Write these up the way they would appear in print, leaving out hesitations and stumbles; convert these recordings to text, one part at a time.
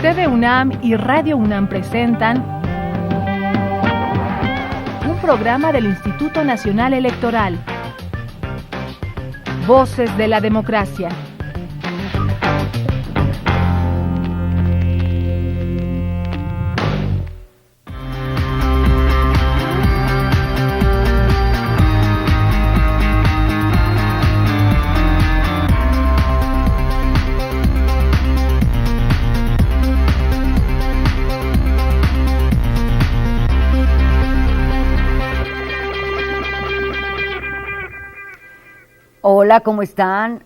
TV UNAM y Radio UNAM presentan un programa del Instituto Nacional Electoral. Voces de la Democracia. Hola, ¿cómo están?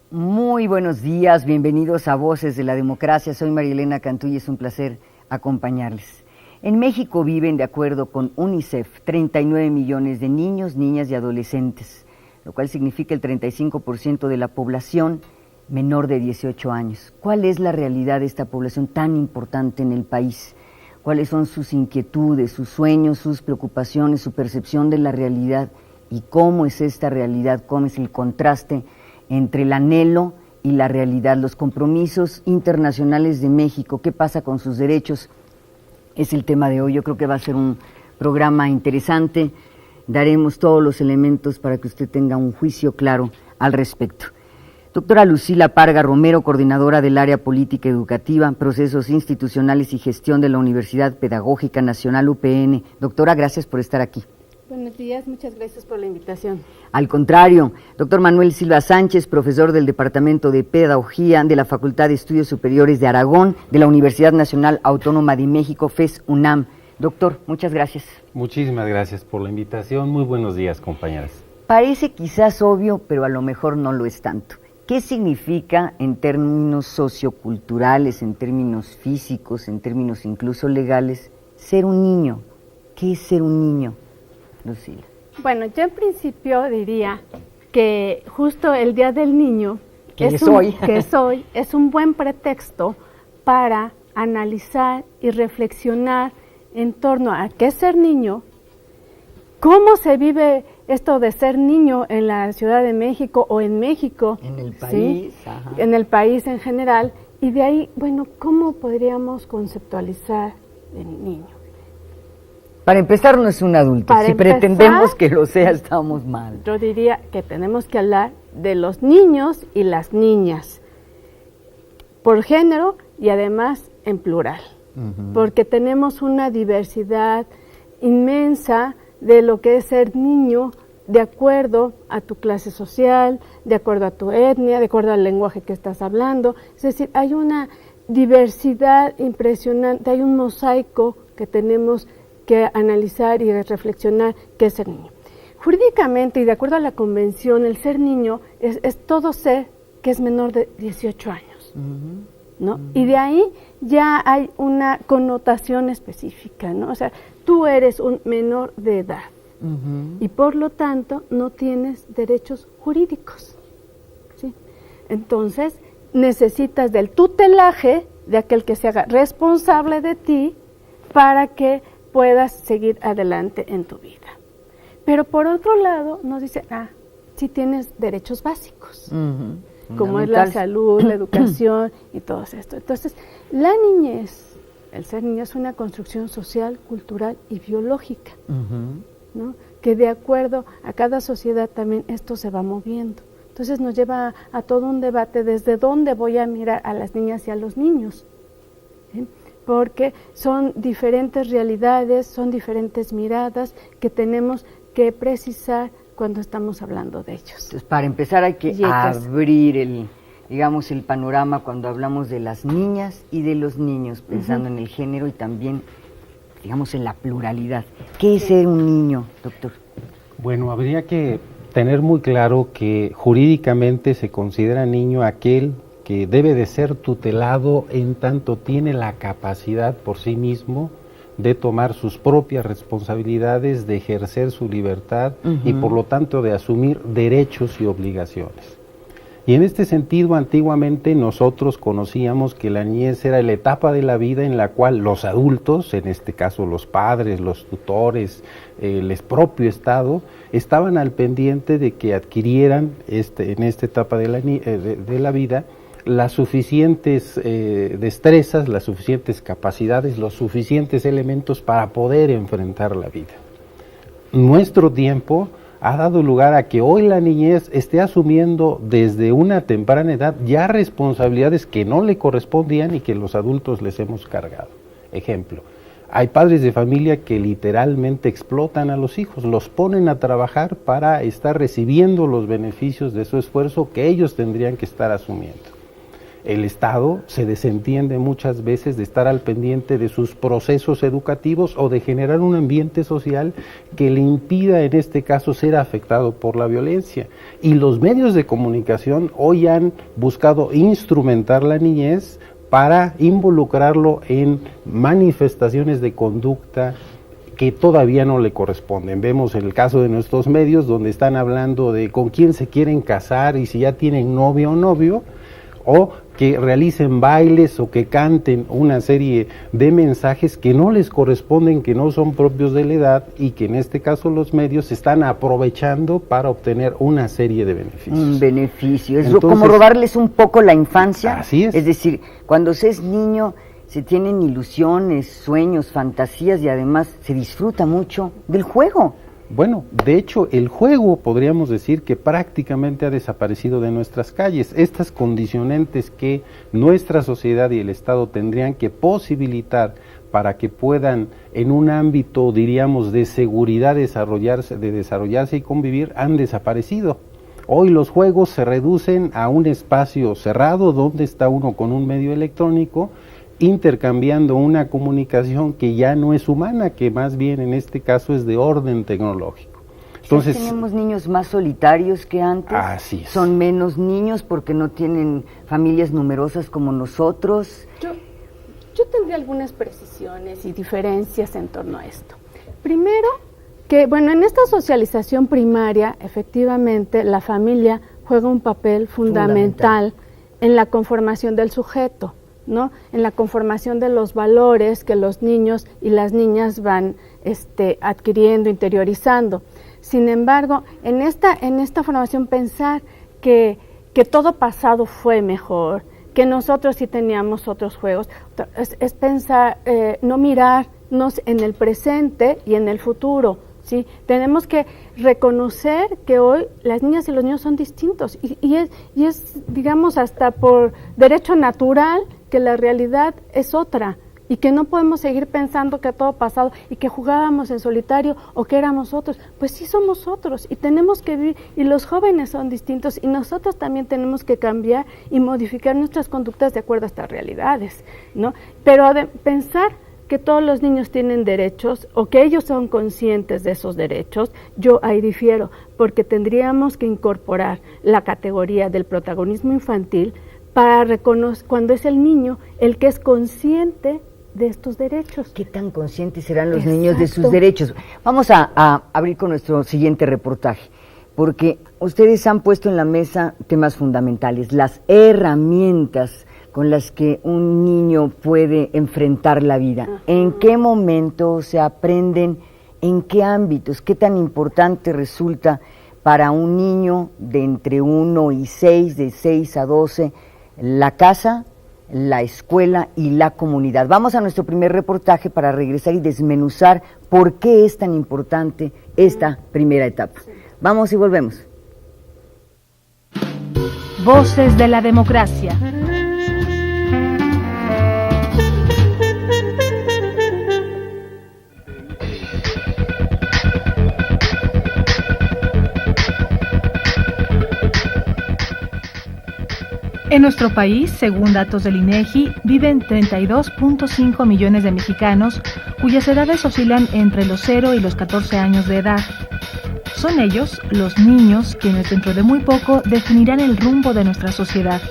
Muy buenos días, bienvenidos a Voces de la Democracia. Soy María Elena Cantú y es un placer acompañarles. En México viven, de acuerdo con UNICEF, 39 millones de niños, niñas y adolescentes, lo cual significa el 35% de la población menor de 18 años. ¿Cuál es la realidad de esta población tan importante en el país? ¿Cuáles son sus inquietudes, sus sueños, sus preocupaciones, su percepción de la realidad? ¿Y cómo es esta realidad? ¿Cómo es el contraste entre el anhelo y la realidad? Los compromisos internacionales de México, ¿qué pasa con sus derechos? Es el tema de hoy. Yo creo que va a ser un programa interesante. Daremos todos los elementos para que usted tenga un juicio claro al respecto. Doctora Lucila Parga Romero, coordinadora del área política educativa, procesos institucionales y gestión de la Universidad Pedagógica Nacional UPN. Doctora, gracias por estar aquí. Buenos días, muchas gracias por la invitación. Al contrario, doctor Manuel Silva Sánchez, profesor del Departamento de Pedagogía de la Facultad de Estudios Superiores de Aragón, de la Universidad Nacional Autónoma de México, FES UNAM. Doctor, muchas gracias. Muchísimas gracias por la invitación. Muy buenos días, compañeras. Parece quizás obvio, pero a lo mejor no lo es tanto. ¿Qué significa en términos socioculturales, en términos físicos, en términos incluso legales, ser un niño? ¿Qué es ser un niño, Lucila? Bueno, yo en principio diría que justo el Día del Niño, que es hoy, es un buen pretexto para analizar y reflexionar en torno a qué es ser niño, cómo se vive esto de ser niño en la Ciudad de México o en México. En el país. ¿Sí? En el país en general. Y de ahí, bueno, ¿cómo podríamos conceptualizar el niño? Para empezar, no es un adulto. Si pretendemos que lo sea, estamos mal. Yo diría que tenemos que hablar de los niños y las niñas, por género y además en plural, porque tenemos una diversidad inmensa de lo que es ser niño de acuerdo a tu clase social, de acuerdo a tu etnia, de acuerdo al lenguaje que estás hablando. Es decir, hay una diversidad impresionante, hay un mosaico que tenemos que analizar y reflexionar qué es ser niño. Jurídicamente y de acuerdo a la convención, el ser niño es todo ser que es menor de 18 años, ¿no? Y de ahí ya hay una connotación específica, ¿no? O sea, tú eres un menor de edad y por lo tanto no tienes derechos jurídicos, ¿sí? Entonces necesitas del tutelaje de aquel que se haga responsable de ti para que puedas seguir adelante en tu vida. Pero por otro lado nos dice, sí tienes derechos básicos, como es la salud, la educación y todo esto. Entonces, la niñez, el ser niño es una construcción social, cultural y biológica, ¿no? Que de acuerdo a cada sociedad también esto se va moviendo. Entonces nos lleva a todo un debate desde dónde voy a mirar a las niñas y a los niños, ¿sí? Porque son diferentes realidades, son diferentes miradas que tenemos que precisar cuando estamos hablando de ellos. Entonces, para empezar hay que abrir el panorama cuando hablamos de las niñas y de los niños, pensando en el género y también, digamos, en la pluralidad. ¿Qué es ser un niño, doctor? Bueno, habría que tener muy claro que jurídicamente se considera niño aquel que debe de ser tutelado en tanto tiene la capacidad por sí mismo de tomar sus propias responsabilidades, de ejercer su libertad y por lo tanto de asumir derechos y obligaciones. Y en este sentido, antiguamente nosotros conocíamos que la niñez era la etapa de la vida en la cual los adultos, en este caso los padres, los tutores, el propio Estado, estaban al pendiente de que adquirieran en esta etapa de la vida las suficientes destrezas, las suficientes capacidades, los suficientes elementos para poder enfrentar la vida. Nuestro tiempo ha dado lugar a que hoy la niñez esté asumiendo desde una temprana edad ya responsabilidades que no le correspondían y que los adultos les hemos cargado. Ejemplo, hay padres de familia que literalmente explotan a los hijos, los ponen a trabajar para estar recibiendo los beneficios de su esfuerzo que ellos tendrían que estar asumiendo. El Estado se desentiende muchas veces de estar al pendiente de sus procesos educativos o de generar un ambiente social que le impida, en este caso, ser afectado por la violencia. Y los medios de comunicación hoy han buscado instrumentar la niñez para involucrarlo en manifestaciones de conducta que todavía no le corresponden. Vemos el caso de nuestros medios donde están hablando de con quién se quieren casar y si ya tienen novio o novio, o que realicen bailes o que canten una serie de mensajes que no les corresponden, que no son propios de la edad y que en este caso los medios están aprovechando para obtener una serie de beneficios. Un beneficio, es Entonces, como robarles un poco la infancia. Así es. Es decir, cuando se es niño se tienen ilusiones, sueños, fantasías y además se disfruta mucho del juego. Bueno, de hecho, el juego podríamos decir que prácticamente ha desaparecido de nuestras calles. Estas condicionantes que nuestra sociedad y el Estado tendrían que posibilitar para que puedan, en un ámbito, diríamos, de seguridad desarrollarse y convivir, han desaparecido. Hoy los juegos se reducen a un espacio cerrado donde está uno con un medio electrónico intercambiando una comunicación que ya no es humana, que más bien en este caso es de orden tecnológico. Entonces, tenemos niños más solitarios que antes, así es. Son menos niños porque no tienen familias numerosas como nosotros. Yo tendría algunas precisiones y diferencias en torno a esto. Primero, que bueno, en esta socialización primaria, efectivamente, la familia juega un papel fundamental en la conformación del sujeto, ¿no? En la conformación de los valores que los niños y las niñas van adquiriendo, interiorizando. Sin embargo, en esta formación pensar que todo pasado fue mejor, que nosotros sí teníamos otros juegos, es pensar, no mirarnos en el presente y en el futuro, ¿sí? Tenemos que reconocer que hoy las niñas y los niños son distintos y es, digamos, hasta por derecho natural que la realidad es otra y que no podemos seguir pensando que todo pasado y que jugábamos en solitario o que éramos otros. Pues sí somos otros y tenemos que vivir, y los jóvenes son distintos y nosotros también tenemos que cambiar y modificar nuestras conductas de acuerdo a estas realidades, ¿no? Pero pensar que todos los niños tienen derechos o que ellos son conscientes de esos derechos, yo ahí difiero, porque tendríamos que incorporar la categoría del protagonismo infantil para reconocer cuando es el niño el que es consciente de estos derechos. ¿Qué tan conscientes serán los niños de sus derechos? Vamos a abrir con nuestro siguiente reportaje, porque ustedes han puesto en la mesa temas fundamentales, las herramientas con las que un niño puede enfrentar la vida. Ajá. ¿En qué momento se aprenden? ¿En qué ámbitos? ¿Qué tan importante resulta para un niño de entre 1 y 6, de 6 a 12, la casa, la escuela y la comunidad? Vamos a nuestro primer reportaje para regresar y desmenuzar por qué es tan importante esta primera etapa. Vamos y volvemos. Voces de la democracia. En nuestro país, según datos del INEGI, viven 32.5 millones de mexicanos cuyas edades oscilan entre los 0 y los 14 años de edad. Son ellos, los niños, quienes dentro de muy poco definirán el rumbo de nuestra sociedad.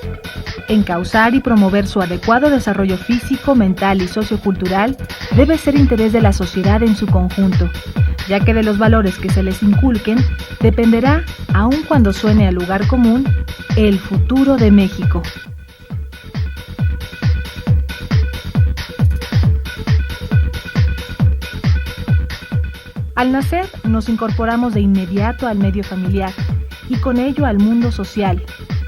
Encauzar y promover su adecuado desarrollo físico, mental y sociocultural debe ser interés de la sociedad en su conjunto, ya que de los valores que se les inculquen dependerá, aun cuando suene al lugar común, el futuro de México. Al nacer, nos incorporamos de inmediato al medio familiar y con ello al mundo social.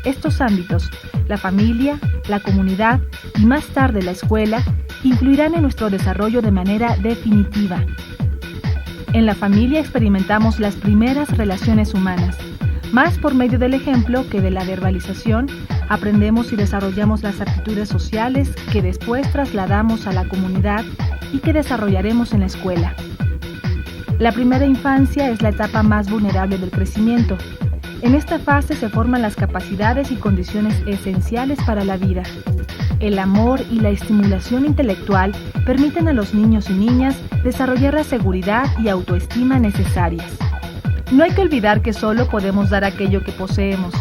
Estos ámbitos, la familia, la comunidad y más tarde la escuela, influirán en nuestro desarrollo de manera definitiva. En la familia experimentamos las primeras relaciones humanas. Más por medio del ejemplo que de la verbalización, aprendemos y desarrollamos las actitudes sociales que después trasladamos a la comunidad y que desarrollaremos en la escuela. La primera infancia es la etapa más vulnerable del crecimiento. En esta fase se forman las capacidades y condiciones esenciales para la vida. El amor y la estimulación intelectual permiten a los niños y niñas desarrollar la seguridad y autoestima necesarias. No hay que olvidar que solo podemos dar aquello que poseemos.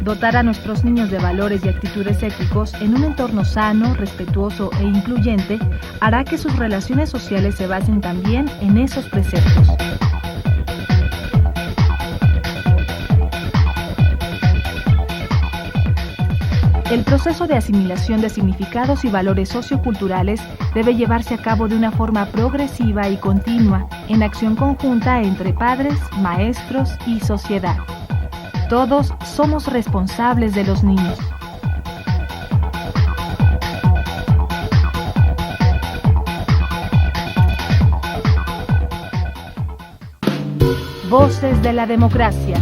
Dotar a nuestros niños de valores y actitudes éticos en un entorno sano, respetuoso e incluyente hará que sus relaciones sociales se basen también en esos preceptos. El proceso de asimilación de significados y valores socioculturales debe llevarse a cabo de una forma progresiva y continua, en acción conjunta entre padres, maestros y sociedad. Todos somos responsables de los niños. Voces de la democracia.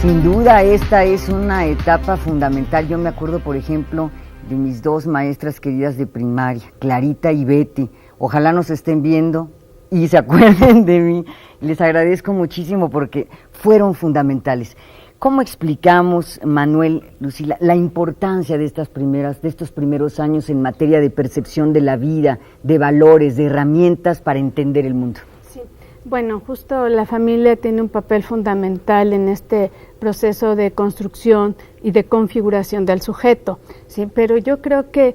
Sin duda, esta es una etapa fundamental. Yo me acuerdo, por ejemplo, de mis dos maestras queridas de primaria, Clarita y Betty. Ojalá nos estén viendo y se acuerden de mí. Les agradezco muchísimo porque fueron fundamentales. ¿Cómo explicamos, Manuel, Lucila, la importancia de estos primeros años en materia de percepción de la vida, de valores, de herramientas para entender el mundo? Sí. Bueno, justo la familia tiene un papel fundamental en este proceso de construcción y de configuración del sujeto, ¿sí? Pero yo creo que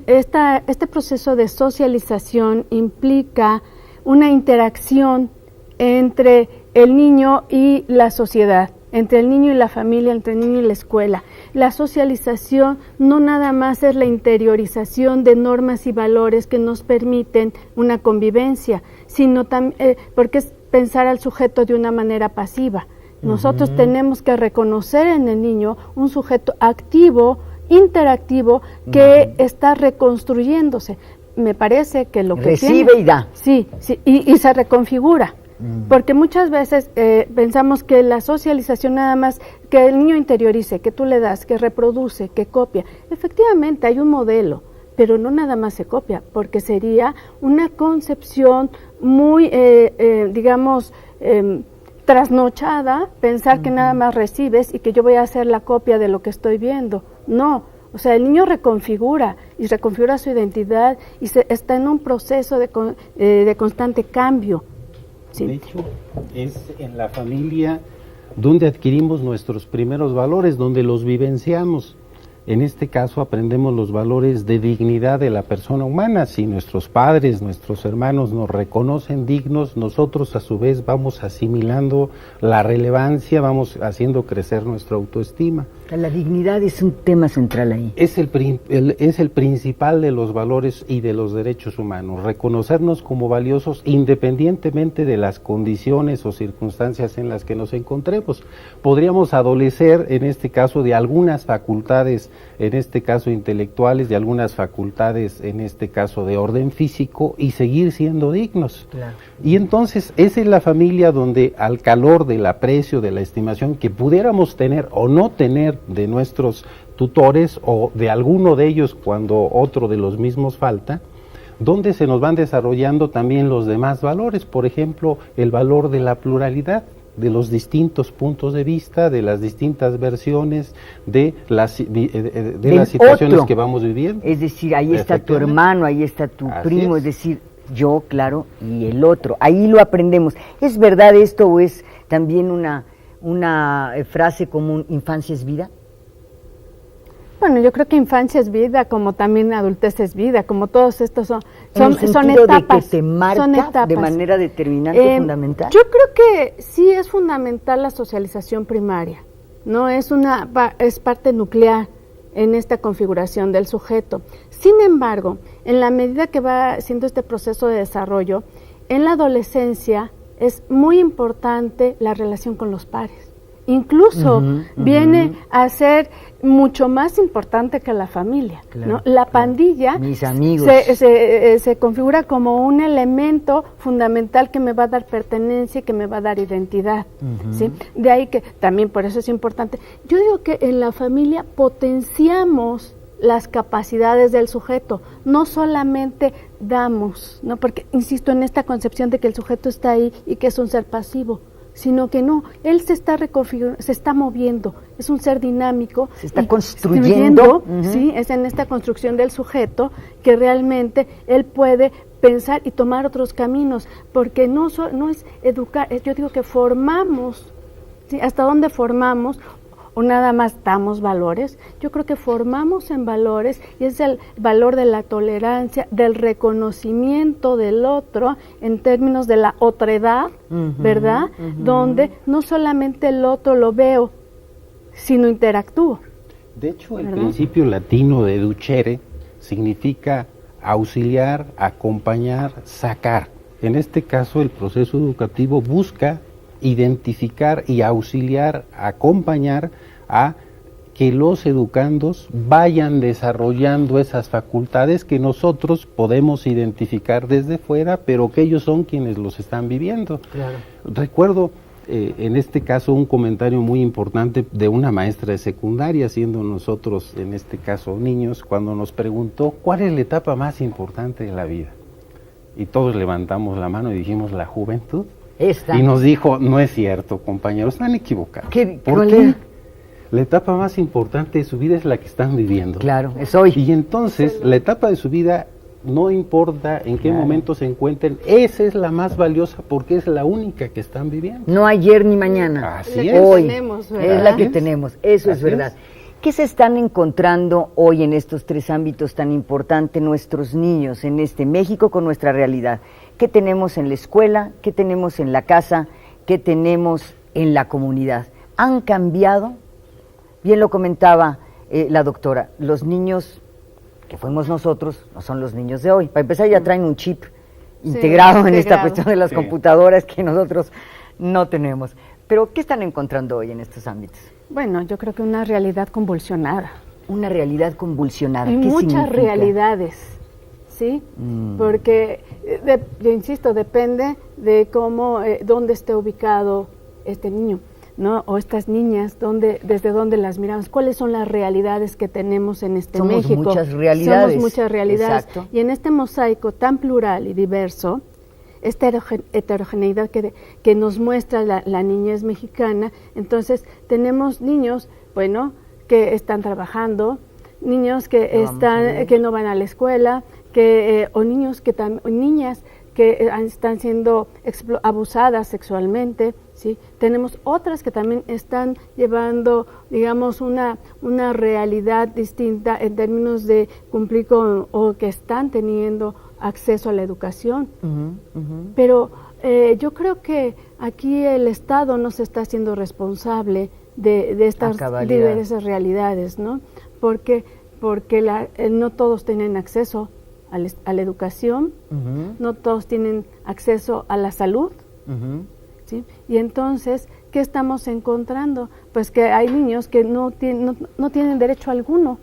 este proceso de socialización implica una interacción entre el niño y la sociedad, entre el niño y la familia, entre el niño y la escuela. La socialización no nada más es la interiorización de normas y valores que nos permiten una convivencia, sino también porque es pensar al sujeto de una manera pasiva. Nosotros tenemos que reconocer en el niño un sujeto activo, interactivo, que está reconstruyéndose. Me parece que lo que recibe tiene, y da. Sí, y se reconfigura. Porque muchas veces pensamos que la socialización nada más, que el niño interiorice, que tú le das, que reproduce, que copia. Efectivamente hay un modelo, pero no nada más se copia, porque sería una concepción muy, trasnochada, pensar que nada más recibes y que yo voy a hacer la copia de lo que estoy viendo. No, o sea, el niño reconfigura su identidad y está en un proceso de constante cambio. Sí. De hecho, es en la familia donde adquirimos nuestros primeros valores, donde los vivenciamos. En este caso aprendemos los valores de dignidad de la persona humana. Si nuestros padres, nuestros hermanos nos reconocen dignos, nosotros a su vez vamos asimilando la relevancia, vamos haciendo crecer nuestra autoestima. La dignidad es un tema central ahí. Es el principal de los valores y de los derechos humanos, reconocernos como valiosos independientemente de las condiciones o circunstancias en las que nos encontremos. Podríamos adolecer, en este caso, de algunas facultades, en este caso intelectuales, de algunas facultades, en este caso de orden físico, y seguir siendo dignos. Claro. Y entonces, esa es la familia donde, al calor del aprecio, de la estimación que pudiéramos tener o no tener de nuestros tutores o de alguno de ellos cuando otro de los mismos falta, donde se nos van desarrollando también los demás valores, por ejemplo, el valor de la pluralidad. de los distintos puntos de vista, de las distintas versiones, de las situaciones otro que vamos viviendo. Es decir, ahí está tu hermano, ahí está tu primo, es decir, yo, claro, y el otro. Ahí lo aprendemos. ¿Es verdad esto o es también una frase común, infancia es vida? Bueno, yo creo que infancia es vida, como también adultez es vida, como todos estos son etapas. De que te marca de manera determinante, fundamental. Yo creo que sí es fundamental la socialización primaria, ¿no? Es parte nuclear en esta configuración del sujeto. Sin embargo, en la medida que va siendo este proceso de desarrollo, en la adolescencia es muy importante la relación con los pares. Incluso viene a ser mucho más importante que la familia, claro, ¿no? La pandilla, mis amigos, se configura como un elemento fundamental que me va a dar pertenencia y que me va a dar identidad, ¿sí? De ahí que también por eso es importante. Yo digo que en la familia potenciamos las capacidades del sujeto, no solamente damos, ¿no? Porque insisto en esta concepción de que el sujeto está ahí y que es un ser pasivo, sino que no, él se está reconfigurando, se está moviendo, es un ser dinámico. Se está construyendo. Sí, es en esta construcción del sujeto que realmente él puede pensar y tomar otros caminos, porque no es educar, yo digo que formamos, ¿sí? ¿Hasta dónde formamos? O nada más damos valores. Yo creo que formamos en valores, y es el valor de la tolerancia, del reconocimiento del otro en términos de la otredad, ¿verdad? Donde no solamente el otro lo veo, sino interactúo. De hecho, el principio latino de ducere significa auxiliar, acompañar, sacar. En este caso, el proceso educativo busca identificar y auxiliar, acompañar a que los educandos vayan desarrollando esas facultades que nosotros podemos identificar desde fuera, pero que ellos son quienes los están viviendo. Claro. Recuerdo en este caso un comentario muy importante de una maestra de secundaria, siendo nosotros en este caso niños, cuando nos preguntó ¿cuál es la etapa más importante de la vida? Y todos levantamos la mano y dijimos la juventud. Y nos dijo, no es cierto, compañeros, están equivocados. ¿Por qué? La etapa más importante de su vida es la que están viviendo. Claro, es hoy. Y entonces, la etapa de su vida, no importa en qué momento se encuentren, esa es la más valiosa porque es la única que están viviendo. No ayer ni mañana. Así es. Hoy es la que tenemos, eso es verdad. ¿Qué se están encontrando hoy en estos tres ámbitos tan importantes nuestros niños en este México con nuestra realidad? ¿Qué tenemos en la escuela? ¿Qué tenemos en la casa? ¿Qué tenemos en la comunidad? ¿Han cambiado? Bien lo comentaba la doctora, los niños que fuimos nosotros no son los niños de hoy. Para empezar ya traen un chip integrado en esta cuestión de las computadoras que nosotros no tenemos. Pero ¿qué están encontrando hoy en estos ámbitos? Bueno, yo creo que una realidad convulsionada. Una realidad convulsionada. Hay muchas realidades, ¿sí? Porque, yo insisto, depende de cómo, dónde esté ubicado este niño, ¿no? O estas niñas, desde dónde las miramos, cuáles son las realidades que tenemos en México. Somos muchas realidades. Somos muchas realidades. Exacto. Y en este mosaico tan plural y diverso, esta heterogeneidad que nos muestra la niñez mexicana, entonces tenemos niños, bueno, que están trabajando, niños que no van a la escuela, o niños niñas que están siendo abusadas sexualmente, ¿sí? Tenemos otras que también están llevando, digamos, una realidad distinta en términos de cumplir con, o que están teniendo acceso a la educación. Pero yo creo que aquí el Estado no se está haciendo responsable de estas diversas realidades, ¿no? Porque no todos tienen acceso a la educación, no todos tienen acceso a la salud, ¿sí? Y entonces, ¿qué estamos encontrando? Pues que hay niños que no tienen derecho alguno.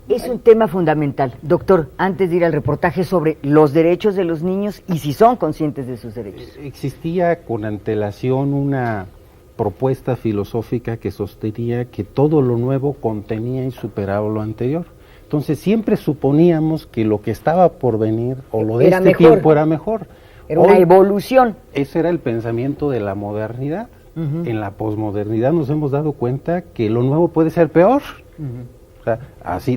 Es un tema fundamental. Doctor, antes de ir al reportaje sobre los derechos de los niños y si son conscientes de sus derechos. Existía con antelación una propuesta filosófica que sostenía que todo lo nuevo contenía y superaba lo anterior. Entonces siempre suponíamos que lo que estaba por venir o lo de tiempo era mejor. Era una evolución. Ese era el pensamiento de la modernidad. En la posmodernidad nos hemos dado cuenta que lo nuevo puede ser peor. O sea,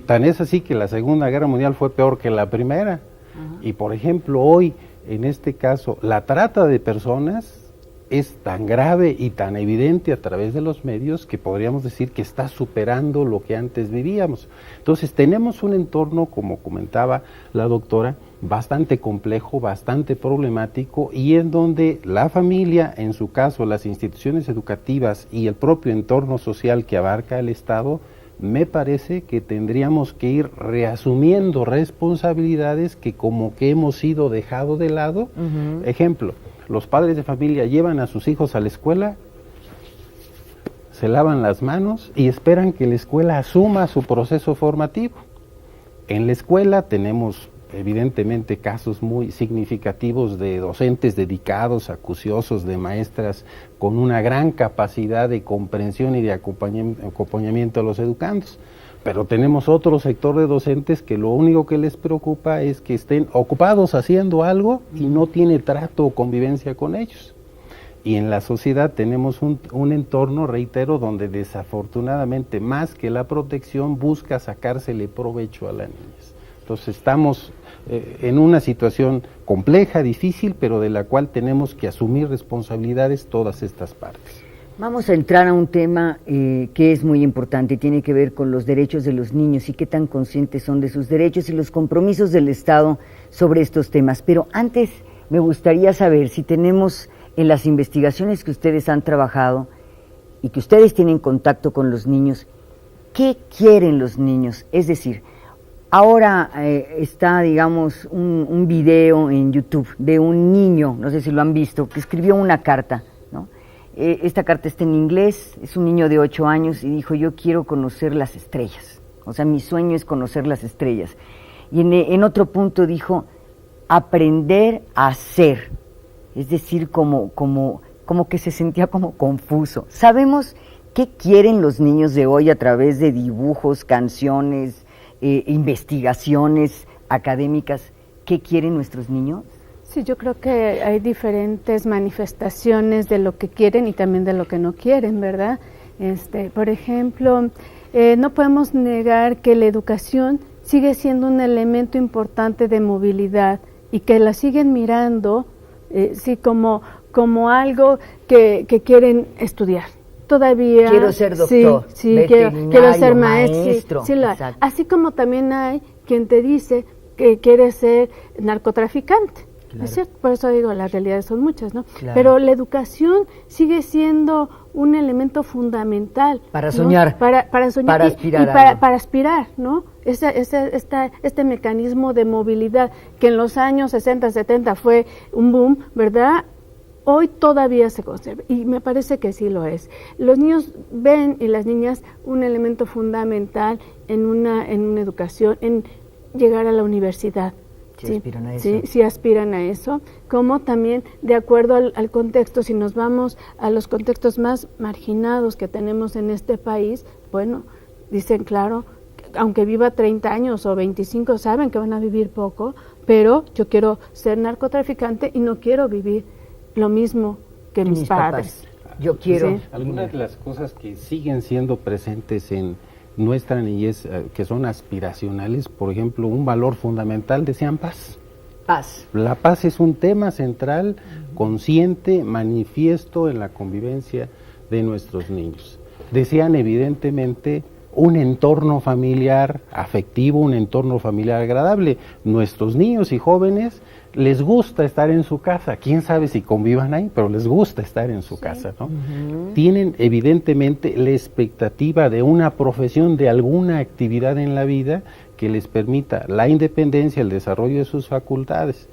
tan es así que la Segunda Guerra Mundial fue peor que la Primera. Y por ejemplo, hoy, en este caso, la trata de personas es tan grave y tan evidente a través de los medios que podríamos decir que está superando lo que antes vivíamos. Entonces tenemos un entorno, como comentaba la doctora, bastante complejo, bastante problemático, y en donde la familia, en su caso las instituciones educativas y el propio entorno social que abarca el Estado, me parece que tendríamos que ir reasumiendo responsabilidades que como que hemos ido dejado de lado. Ejemplo, los padres de familia llevan a sus hijos a la escuela, se lavan las manos y esperan que la escuela asuma su proceso formativo. En la escuela tenemos evidentemente casos muy significativos de docentes dedicados, acuciosos, de maestras con una gran capacidad de comprensión y de acompañamiento a los educandos. Pero tenemos otro sector de docentes que lo único que les preocupa es que estén ocupados haciendo algo y no tiene trato o convivencia con ellos. Y en la sociedad tenemos un entorno, reitero, donde desafortunadamente más que la protección busca sacársele provecho a las niñas. Entonces estamos en una situación compleja, difícil, pero de la cual tenemos que asumir responsabilidades todas estas partes. Vamos a entrar a un tema que es muy importante, tiene que ver con los derechos de los niños y qué tan conscientes son de sus derechos y los compromisos del Estado sobre estos temas. Pero antes me gustaría saber si tenemos en las investigaciones que ustedes han trabajado y que ustedes tienen contacto con los niños, ¿qué quieren los niños? Es decir, ahora está, digamos, un video en YouTube de un niño, no sé si lo han visto, que escribió una carta, ¿no? Esta carta está en inglés, es un niño de 8 años y dijo: yo quiero conocer las estrellas, o sea, mi sueño es conocer las estrellas. Y en otro punto dijo: aprender a ser, es decir, como que se sentía como confuso. ¿Sabemos qué quieren los niños de hoy a través de dibujos, canciones, investigaciones académicas? ¿Qué quieren nuestros niños? Sí, yo creo que hay diferentes manifestaciones de lo que quieren y también de lo que no quieren, ¿verdad? Por ejemplo, no podemos negar que la educación sigue siendo un elemento importante de movilidad y que la siguen mirando sí, como algo que quieren estudiar. Todavía quiero ser doctor, sí, quiero ser maestro. Sí, así como también hay quien te dice que quiere ser narcotraficante. Claro. Es cierto, por eso digo, las realidades son muchas, ¿no? Claro. Pero la educación sigue siendo un elemento fundamental. Para soñar. ¿No? Para soñar. Para aspirar. Y para aspirar, ¿no? Este mecanismo de movilidad que en los años 60, 70 fue un boom, ¿verdad? Hoy todavía se conserva y me parece que sí lo es. Los niños ven y las niñas un elemento fundamental en una educación, en llegar a la universidad. Sí, aspiran a eso. Sí, aspiran a eso, como también de acuerdo al contexto, si nos vamos a los contextos más marginados que tenemos en este país, bueno, dicen claro, aunque viva 30 años o 25, saben que van a vivir poco, pero yo quiero ser narcotraficante y no quiero vivir lo mismo que mis padres. Yo quiero. ¿Sí? Algunas de las cosas que siguen siendo presentes en nuestra niñez, que son aspiracionales, por ejemplo, un valor fundamental, decían paz. Paz. La paz es un tema central, consciente, manifiesto en la convivencia de nuestros niños. Desean evidentemente un entorno familiar afectivo, un entorno familiar agradable. Nuestros niños y jóvenes les gusta estar en su casa, quién sabe si convivan ahí, pero les gusta estar en su casa, ¿no? Tienen evidentemente la expectativa de una profesión, de alguna actividad en la vida que les permita la independencia, el desarrollo de sus facultades,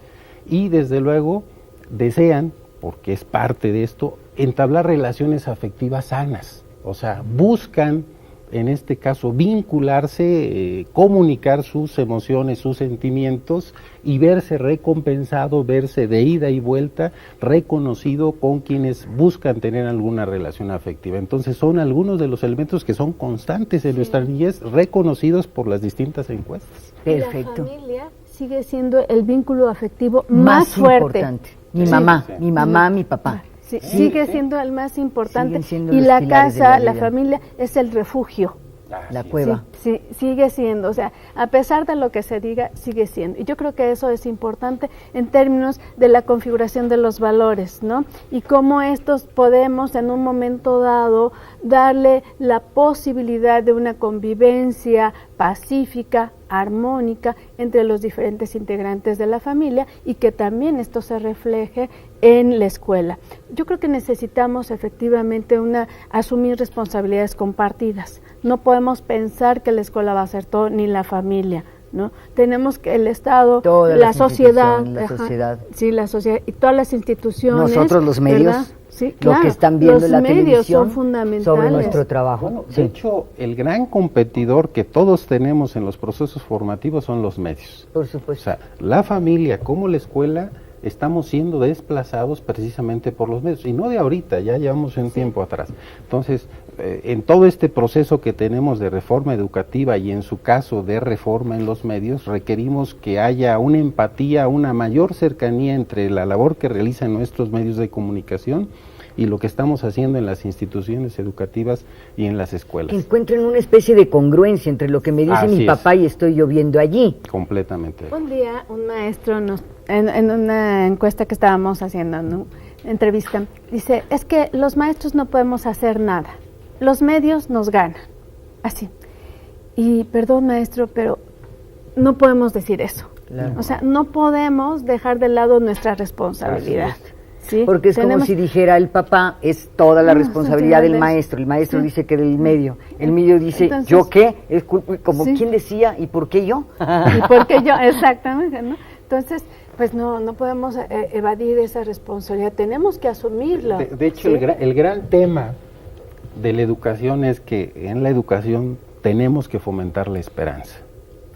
y desde luego desean, porque es parte de esto, entablar relaciones afectivas sanas, o sea, buscan en este caso vincularse, comunicar sus emociones, sus sentimientos y verse recompensado, verse de ida y vuelta, reconocido con quienes buscan tener alguna relación afectiva. Entonces son algunos de los elementos que son constantes en nuestra niñez, reconocidos por las distintas encuestas. Perfecto. La familia sigue siendo el vínculo afectivo más fuerte. Importante. Mi mamá, mi papá. sigue siendo el más importante, siendo y los la pilares de casa, la la vida. familia es el refugio. La cueva. Sí, sigue siendo, o sea, a pesar de lo que se diga, sigue siendo. Y yo creo que eso es importante en términos de la configuración de los valores, ¿no? Y cómo estos podemos en un momento dado darle la posibilidad de una convivencia pacífica, armónica entre los diferentes integrantes de la familia, y que también esto se refleje en la escuela. Yo creo que necesitamos efectivamente asumir responsabilidades compartidas. No podemos pensar que la escuela va a ser todo, ni la familia, ¿no? Tenemos que el Estado, la sociedad, sí, la sociedad y todas las instituciones. Nosotros los medios, ¿verdad? Sí, lo claro, que están viendo en la medios televisión son fundamentales sobre nuestro trabajo. Bueno, de hecho, el gran competidor que todos tenemos en los procesos formativos son los medios. Por O supuesto. sea, la familia como la escuela estamos siendo desplazados precisamente por los medios, y no de ahorita, ya llevamos un tiempo atrás. Entonces, en todo este proceso que tenemos de reforma educativa y en su caso de reforma en los medios, requerimos que haya una empatía, una mayor cercanía entre la labor que realizan nuestros medios de comunicación y lo que estamos haciendo en las instituciones educativas y en las escuelas. Que encuentren una especie de congruencia entre lo que me dice Así mi es. papá y estoy yo viendo allí. Completamente. Un día un maestro en una encuesta que estábamos haciendo, ¿no? Entrevista, dice, es que los maestros no podemos hacer nada, los medios nos ganan, así. Y perdón maestro, pero no podemos decir eso. Claro. O sea, no podemos dejar de lado nuestra responsabilidad. Así es. ¿Sí? Porque es como si dijera el papá, es toda la responsabilidad del maestro. El maestro Sí. dice que del medio. El medio dice, Entonces, ¿yo qué? Es como sí. quien decía, ¿y por qué yo? ¿Y por qué yo? Exactamente, ¿no? Entonces, pues no podemos evadir esa responsabilidad, tenemos que asumirla. De hecho, ¿sí? el gran tema de la educación es que en la educación tenemos que fomentar la esperanza.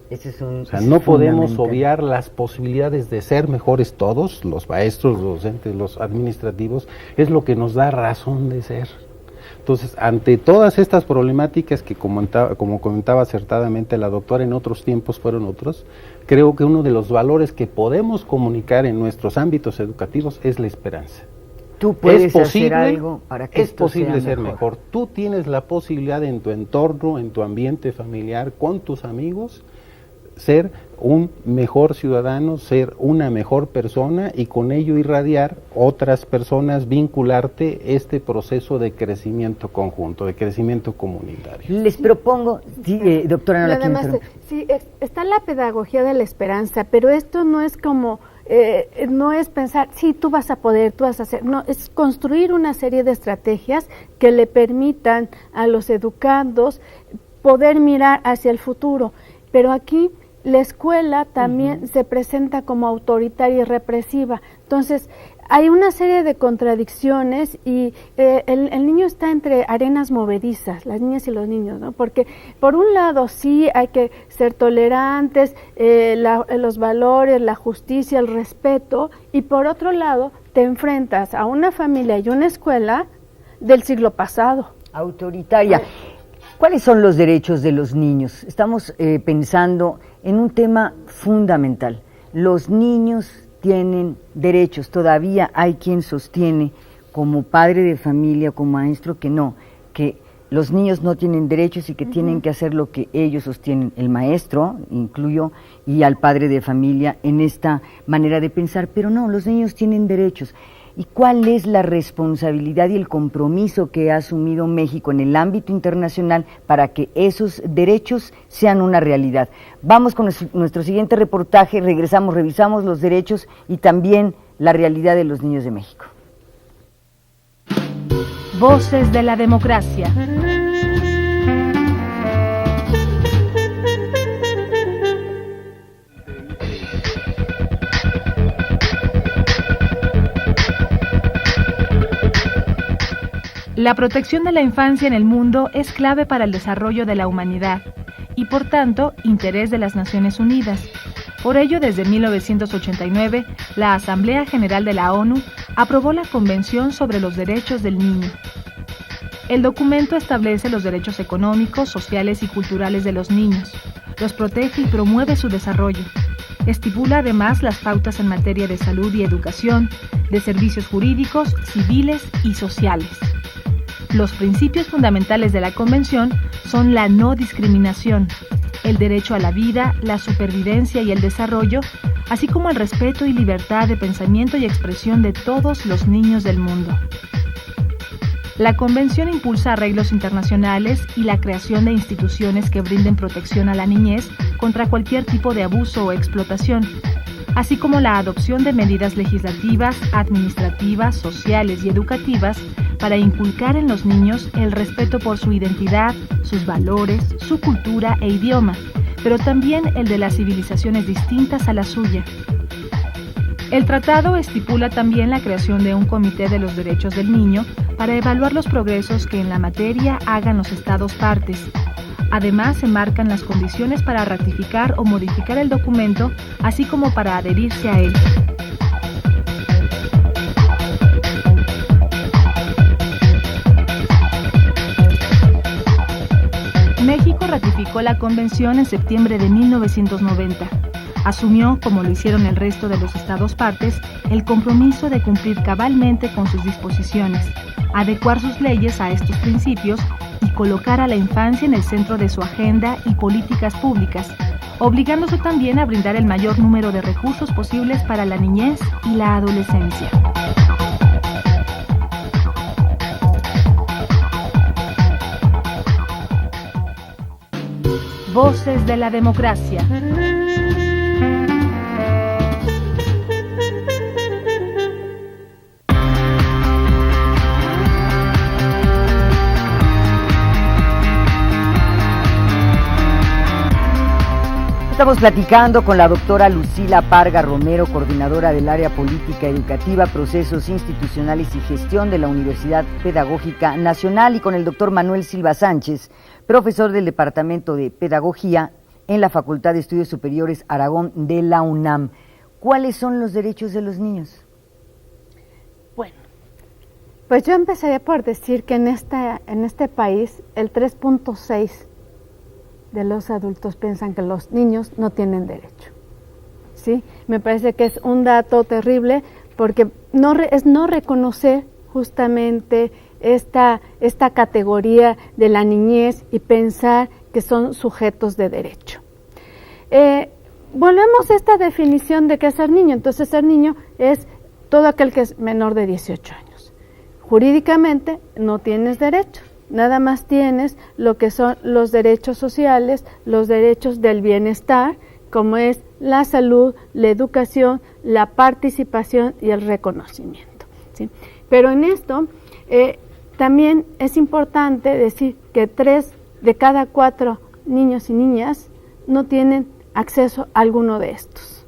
Ese es O sea, no podemos obviar las posibilidades de ser mejores todos, los maestros, los docentes, los administrativos, es lo que nos da razón de ser. Entonces, ante todas estas problemáticas que como comentaba acertadamente la doctora, en otros tiempos fueron otros, creo que uno de los valores que podemos comunicar en nuestros ámbitos educativos es la esperanza. Tú puedes hacer algo para que es esto posible sea ser mejor. Tú tienes la posibilidad en tu entorno, en tu ambiente familiar, con tus amigos, ser un mejor ciudadano, ser una mejor persona y con ello irradiar otras personas, vincularte este proceso de crecimiento conjunto, de crecimiento comunitario. Les propongo, sí, doctora, no la quiero interrumpir. Sí, está la pedagogía de la esperanza, pero esto no es como, no es pensar, sí, tú vas a poder, tú vas a hacer, no, es construir una serie de estrategias que le permitan a los educandos poder mirar hacia el futuro, pero aquí la escuela también se presenta como autoritaria y represiva. Entonces, hay una serie de contradicciones y el niño está entre arenas movedizas, las niñas y los niños, ¿no? Porque por un lado sí hay que ser tolerantes, los valores, la justicia, el respeto, y por otro lado te enfrentas a una familia y una escuela del siglo pasado. Autoritaria. ¿Cuáles son los derechos de los niños? Estamos pensando en un tema fundamental. Los niños tienen derechos. Todavía hay quien sostiene, como padre de familia, como maestro, que no, que los niños no tienen derechos y que tienen que hacer lo que ellos sostienen. El maestro, incluyo, y al padre de familia en esta manera de pensar, pero no, los niños tienen derechos. ¿Y cuál es la responsabilidad y el compromiso que ha asumido México en el ámbito internacional para que esos derechos sean una realidad? Vamos con nuestro siguiente reportaje, regresamos, revisamos los derechos y también la realidad de los niños de México. Voces de la democracia. La protección de la infancia en el mundo es clave para el desarrollo de la humanidad y, por tanto, interés de las Naciones Unidas. Por ello, desde 1989, la Asamblea General de la ONU aprobó la Convención sobre los Derechos del Niño. El documento establece los derechos económicos, sociales y culturales de los niños, los protege y promueve su desarrollo. Estipula además las pautas en materia de salud y educación, de servicios jurídicos, civiles y sociales. Los principios fundamentales de la Convención son la no discriminación, el derecho a la vida, la supervivencia y el desarrollo, así como el respeto y libertad de pensamiento y expresión de todos los niños del mundo. La Convención impulsa arreglos internacionales y la creación de instituciones que brinden protección a la niñez contra cualquier tipo de abuso o explotación, así como la adopción de medidas legislativas, administrativas, sociales y educativas para inculcar en los niños el respeto por su identidad, sus valores, su cultura e idioma, pero también el de las civilizaciones distintas a la suya. El tratado estipula también la creación de un Comité de los Derechos del Niño para evaluar los progresos que en la materia hagan los Estados partes. Además, se marcan las condiciones para ratificar o modificar el documento, así como para adherirse a él. México ratificó la Convención en septiembre de 1990. Asumió, como lo hicieron el resto de los Estados partes, el compromiso de cumplir cabalmente con sus disposiciones, adecuar sus leyes a estos principios y colocar a la infancia en el centro de su agenda y políticas públicas, obligándose también a brindar el mayor número de recursos posibles para la niñez y la adolescencia. Voces de la democracia. Estamos platicando con la doctora Lucila Parga Romero, coordinadora del área política educativa, procesos institucionales y gestión de la Universidad Pedagógica Nacional, y con el doctor Manuel Silva Sánchez, profesor del Departamento de Pedagogía en la Facultad de Estudios Superiores Aragón de la UNAM. ¿Cuáles son los derechos de los niños? Bueno, pues yo empezaría por decir que en este país el 3.6 de los adultos piensan que los niños no tienen derecho, ¿sí? Me parece que es un dato terrible porque es no reconocer justamente esta categoría de la niñez y pensar que son sujetos de derecho. Volvemos a esta definición de qué es ser niño. Entonces, ser niño es todo aquel que es menor de 18 años. Jurídicamente no tienes derechos. Nada más tienes lo que son los derechos sociales, los derechos del bienestar, como es la salud, la educación, la participación y el reconocimiento, ¿sí? Pero en esto también es importante decir que 3 de cada 4 niños y niñas no tienen acceso a alguno de estos,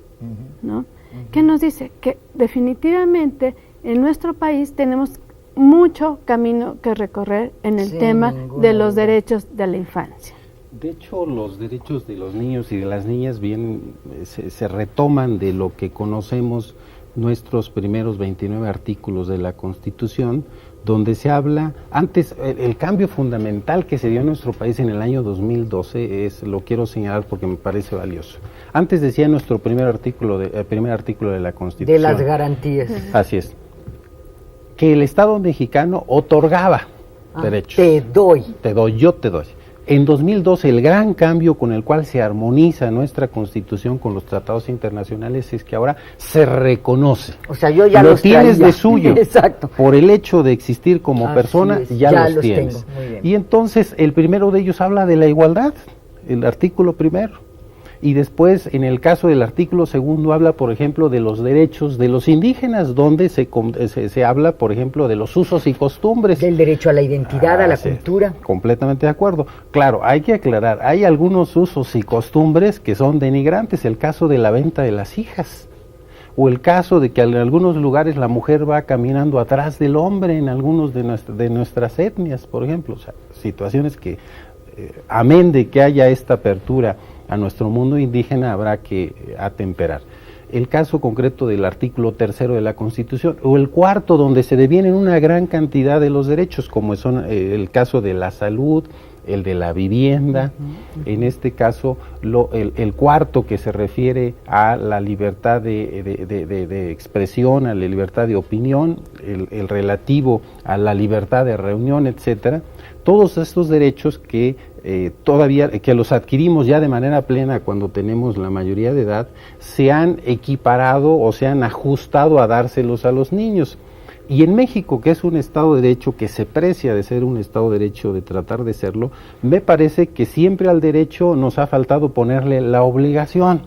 ¿no? ¿Qué nos dice? Que definitivamente en nuestro país tenemos mucho camino que recorrer en el tema de los derechos de la infancia. De hecho, los derechos de los niños y de las niñas bien se retoman de lo que conocemos nuestros primeros 29 artículos de la Constitución, donde se habla, antes, el cambio fundamental que se dio en nuestro país en el año 2012, lo quiero señalar porque me parece valioso. Antes decía nuestro primer artículo de la Constitución. De las garantías. Así es. Que el Estado mexicano otorgaba derechos. Te doy. Yo te doy. En 2012, el gran cambio con el cual se armoniza nuestra Constitución con los tratados internacionales es que ahora se reconoce. O sea, yo ya lo los tienes traía. de suyo. Exacto. Por el hecho de existir como Así persona, es, ya los tienes. Tengo. Muy bien. Y entonces, el primero de ellos habla de la igualdad, el artículo primero. Y después, en el caso del artículo segundo, habla, por ejemplo, de los derechos de los indígenas, donde se habla, por ejemplo, de los usos y costumbres. Del derecho a la identidad, a la cultura. Completamente de acuerdo. Claro, hay que aclarar, hay algunos usos y costumbres que son denigrantes, el caso de la venta de las hijas, o el caso de que en algunos lugares la mujer va caminando atrás del hombre en algunos de nuestras etnias, por ejemplo. O sea, situaciones que, amén de que haya esta apertura a nuestro mundo indígena, habrá que atemperar. El caso concreto del artículo 3 de la Constitución, o el 4, donde se devienen una gran cantidad de los derechos, como son el caso de la salud, el de la vivienda, en este caso el cuarto que se refiere a la libertad de expresión, a la libertad de opinión, el relativo a la libertad de reunión, etcétera. Todos estos derechos que todavía que los adquirimos ya de manera plena cuando tenemos la mayoría de edad, se han equiparado o se han ajustado a dárselos a los niños. Y en México, que es un Estado de Derecho que se precia de ser un Estado de Derecho, de tratar de serlo, me parece que siempre al derecho nos ha faltado ponerle la obligación.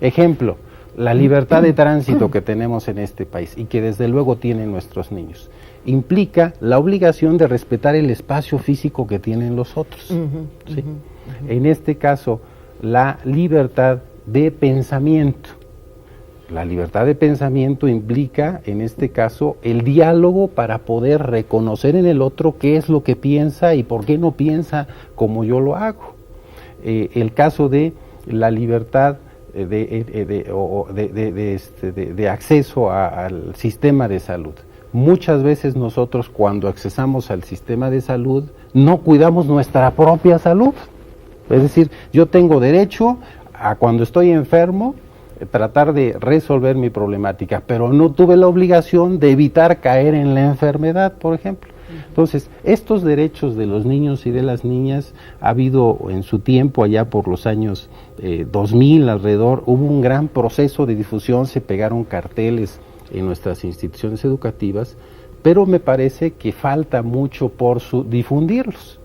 Ejemplo, la libertad de tránsito que tenemos en este país y que desde luego tienen nuestros niños, implica la obligación de respetar el espacio físico que tienen los otros. ¿Sí? En este caso, la libertad de pensamiento. La libertad de pensamiento implica, en este caso, el diálogo para poder reconocer en el otro qué es lo que piensa y por qué no piensa como yo lo hago. El caso de la libertad de acceso al sistema de salud. Muchas veces nosotros cuando accesamos al sistema de salud no cuidamos nuestra propia salud. Es decir, yo tengo derecho a cuando estoy enfermo tratar de resolver mi problemática, pero no tuve la obligación de evitar caer en la enfermedad, por ejemplo. Entonces, estos derechos de los niños y de las niñas ha habido en su tiempo, allá por los años 2000 alrededor, hubo un gran proceso de difusión, se pegaron carteles en nuestras instituciones educativas, pero me parece que falta mucho por difundirlos.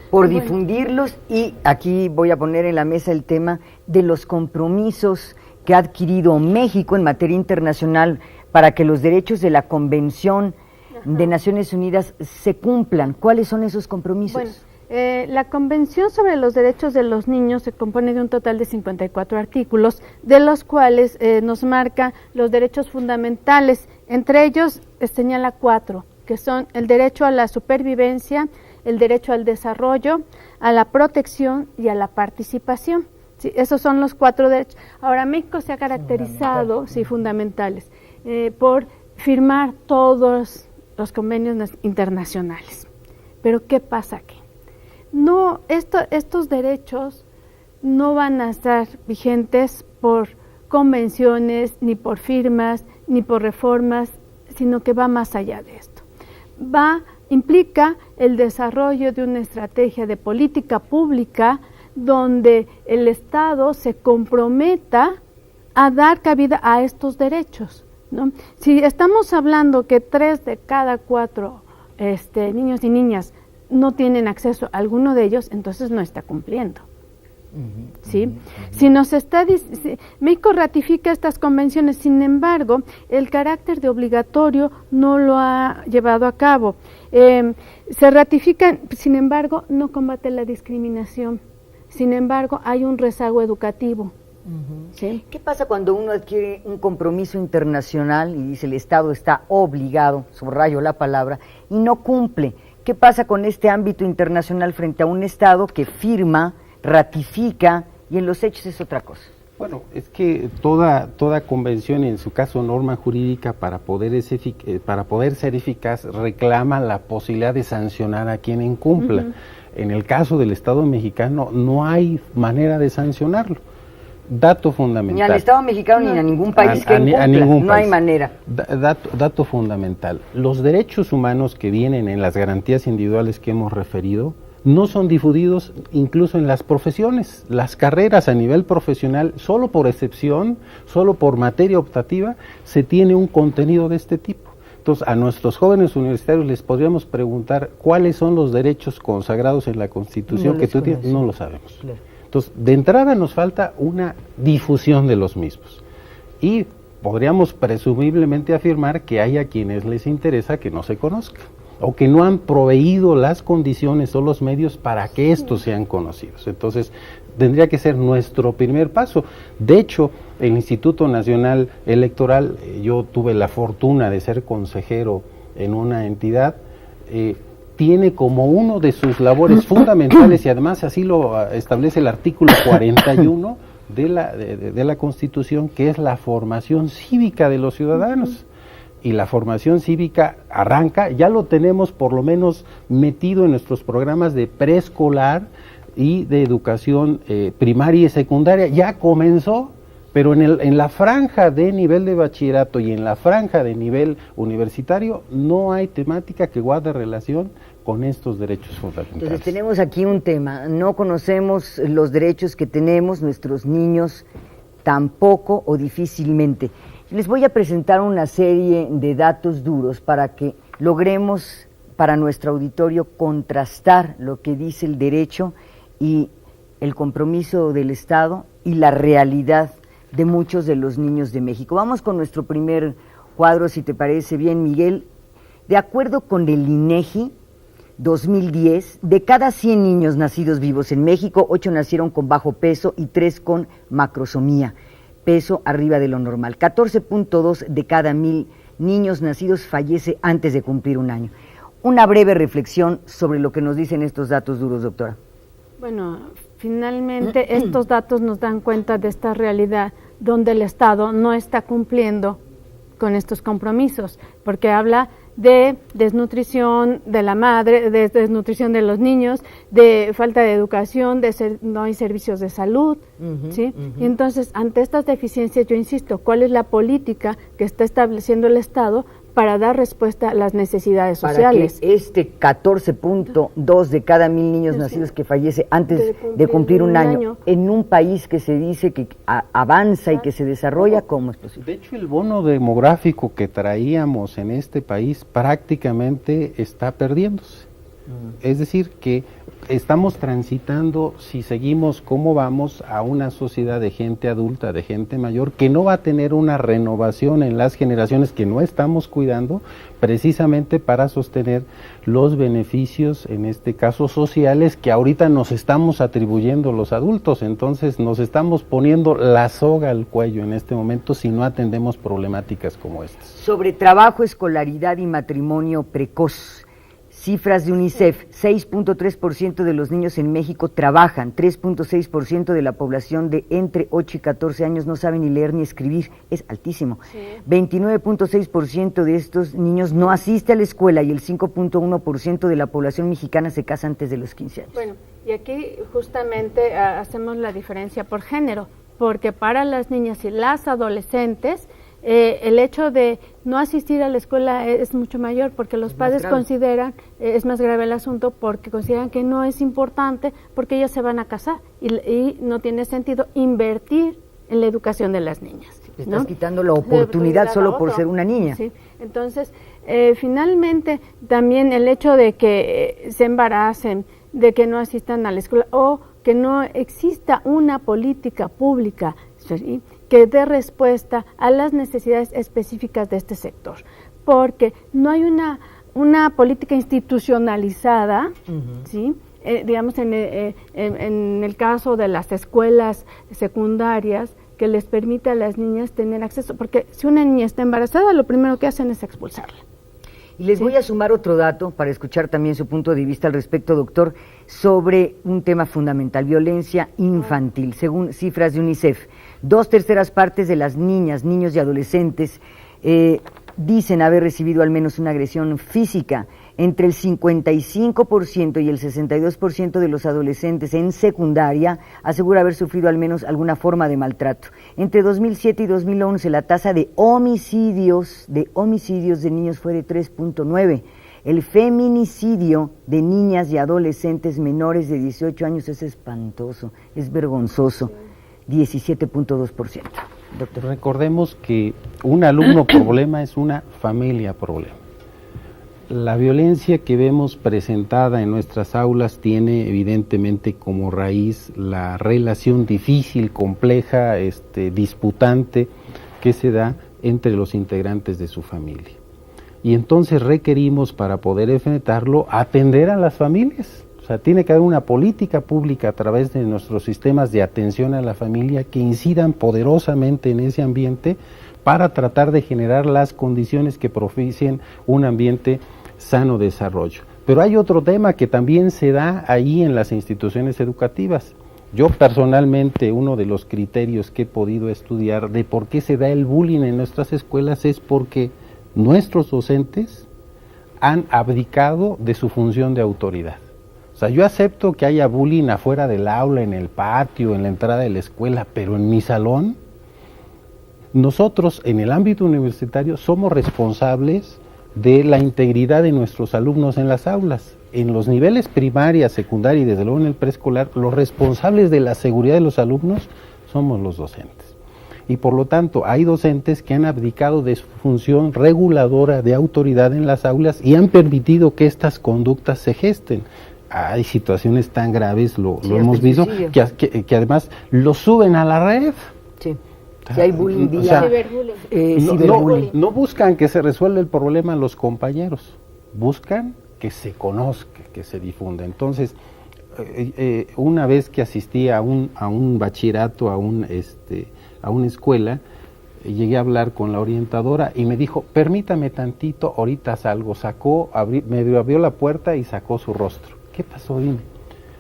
Por difundirlos, y aquí voy a poner en la mesa el tema de los compromisos que ha adquirido México en materia internacional para que los derechos de la Convención de Naciones Unidas se cumplan. ¿Cuáles son esos compromisos? Bueno, la Convención sobre los Derechos de los Niños se compone de un total de 54 artículos, de los cuales nos marca los derechos fundamentales. Entre ellos señala 4, que son el derecho a la supervivencia, el derecho al desarrollo, a la protección y a la participación. Sí, esos son los 4 derechos. Ahora, México se ha caracterizado, fundamentales, por firmar todos los convenios internacionales. Pero ¿qué pasa aquí? No, estos derechos no van a estar vigentes por convenciones, ni por firmas, ni por reformas, sino que va más allá de esto. Implica el desarrollo de una estrategia de política pública donde el Estado se comprometa a dar cabida a estos derechos, ¿no? Si estamos hablando que 3 de cada 4 niños y niñas no tienen acceso a alguno de ellos, entonces no está cumpliendo. ¿Sí? Si México ratifica estas convenciones, sin embargo, el carácter de obligatorio no lo ha llevado a cabo. Se ratifican, sin embargo, no combate la discriminación. Sin embargo, hay un rezago educativo. ¿Sí? ¿Qué pasa cuando uno adquiere un compromiso internacional y dice el Estado está obligado, subrayo la palabra, y no cumple? ¿Qué pasa con este ámbito internacional frente a un Estado que firma, ratifica y en los hechos es otra cosa? Bueno, es que toda convención, en su caso norma jurídica, para poder ser eficaz, reclama la posibilidad de sancionar a quien incumpla. En el caso del Estado mexicano no hay manera de sancionarlo. Dato fundamental. Ni al Estado mexicano ni a ningún país que incumpla, no hay manera. Dato fundamental. Los derechos humanos que vienen en las garantías individuales que hemos referido no son difundidos incluso en las profesiones. Las carreras a nivel profesional, solo por excepción, solo por materia optativa, se tiene un contenido de este tipo. Entonces, a nuestros jóvenes universitarios les podríamos preguntar cuáles son los derechos consagrados en la Constitución que tú tienes. No lo sabemos. Claro. Entonces, de entrada nos falta una difusión de los mismos. Y podríamos presumiblemente afirmar que hay a quienes les interesa que no se conozca, o que no han proveído las condiciones o los medios para que estos sean conocidos. Entonces, tendría que ser nuestro primer paso. De hecho, el Instituto Nacional Electoral, yo tuve la fortuna de ser consejero en una entidad, tiene como uno de sus labores fundamentales, y además así lo establece el artículo 41 de la Constitución, que es la formación cívica de los ciudadanos. y la formación cívica arranca, ya lo tenemos por lo menos metido en nuestros programas de preescolar y de educación primaria y secundaria, ya comenzó, pero en la franja de nivel de bachillerato y en la franja de nivel universitario no hay temática que guarde relación con estos derechos fundamentales. Entonces tenemos aquí un tema, no conocemos los derechos que tenemos nuestros niños tampoco o difícilmente. Les voy a presentar una serie de datos duros para que logremos para nuestro auditorio contrastar lo que dice el derecho y el compromiso del Estado y la realidad de muchos de los niños de México. Vamos con nuestro primer cuadro, si te parece bien, Miguel. De acuerdo con el INEGI 2010, de cada 100 niños nacidos vivos en México, 8 nacieron con bajo peso y 3 con macrosomía, peso arriba de lo normal. 14.2 de cada 1000 niños nacidos fallece antes de cumplir un año. Una breve reflexión sobre lo que nos dicen estos datos duros, doctora. Bueno, finalmente estos datos nos dan cuenta de esta realidad donde el Estado no está cumpliendo con estos compromisos, porque habla de desnutrición de la madre, de desnutrición de los niños, de falta de educación, no hay servicios de salud, ¿sí? Y entonces, ante estas deficiencias, yo insisto, ¿cuál es la política que está estableciendo el Estado para dar respuesta a las necesidades sociales? Para que este 14.2 de cada 1000 niños nacidos que fallece antes de cumplir un año, en un país que se dice que avanza y que se desarrolla, ¿cómo es posible? De hecho, el bono demográfico que traíamos en este país prácticamente está perdiéndose. Es decir, que estamos transitando, si seguimos como vamos, a una sociedad de gente adulta, de gente mayor, que no va a tener una renovación en las generaciones que no estamos cuidando, precisamente para sostener los beneficios, en este caso sociales, que ahorita nos estamos atribuyendo los adultos. Entonces nos estamos poniendo la soga al cuello en este momento si no atendemos problemáticas como estas. Sobre trabajo, escolaridad y matrimonio precoz. Cifras de UNICEF, 6.3% de los niños en México trabajan, 3.6% de la población de entre 8 y 14 años no sabe ni leer ni escribir, es altísimo. Sí. 29.6% de estos niños no asiste a la escuela y el 5.1% de la población mexicana se casa antes de los 15 años. Bueno, y aquí justamente hacemos la diferencia por género, porque para las niñas y las adolescentes, el hecho de no asistir a la escuela es mucho mayor porque los padres consideran, es más grave el asunto porque consideran que no es importante porque ellas se van a casar y no tiene sentido invertir en la educación de las niñas. Estás quitando la oportunidad solo por ser una niña. Sí. Entonces, finalmente también el hecho de que se embaracen, de que no asistan a la escuela o que no exista una política pública, ¿sí?, que dé respuesta a las necesidades específicas de este sector, porque no hay una política institucionalizada, ¿sí? Digamos en el caso de las escuelas secundarias, que les permita a las niñas tener acceso, porque si una niña está embarazada, lo primero que hacen es expulsarla. Y les voy a sumar otro dato para escuchar también su punto de vista al respecto, doctor, sobre un tema fundamental, violencia infantil. Según cifras de UNICEF, 2/3 partes de las niñas, niños y adolescentes dicen haber recibido al menos una agresión física. Entre el 55% y el 62% de los adolescentes en secundaria asegura haber sufrido al menos alguna forma de maltrato. Entre 2007 y 2011 la tasa de homicidios de niños fue de 3.9. El feminicidio de niñas y adolescentes menores de 18 años es espantoso, es vergonzoso, 17.2%. Doctor, recordemos que un alumno problema es una familia problema. La violencia que vemos presentada en nuestras aulas tiene evidentemente como raíz la relación difícil, compleja, disputante que se da entre los integrantes de su familia. Y entonces requerimos, para poder enfrentarlo, atender a las familias. O sea, tiene que haber una política pública a través de nuestros sistemas de atención a la familia que incidan poderosamente en ese ambiente para tratar de generar las condiciones que propicien un ambiente sano desarrollo. Pero hay otro tema que también se da ahí en las instituciones educativas. Yo personalmente, uno de los criterios que he podido estudiar de por qué se da el bullying en nuestras escuelas es porque nuestros docentes han abdicado de su función de autoridad. O sea, yo acepto que haya bullying afuera del aula, en el patio, en la entrada de la escuela, pero en mi salón, nosotros en el ámbito universitario somos responsables de la integridad de nuestros alumnos en las aulas. En los niveles primaria, secundaria y desde luego en el preescolar, los responsables de la seguridad de los alumnos somos los docentes. Y por lo tanto hay docentes que han abdicado de su función reguladora de autoridad en las aulas y han permitido que estas conductas se gesten. Hay situaciones tan graves, lo hemos visto, que además lo suben a la red. Sí. Si hay bullying, ciberbullying. No buscan que se resuelva el problema los compañeros, buscan que se conozca, que se difunda. Entonces, una vez que asistí a un bachillerato, a una escuela, llegué a hablar con la orientadora y me dijo, permítame tantito, ahorita salgo. Me abrió la puerta y sacó su rostro. ¿Qué pasó? Dime.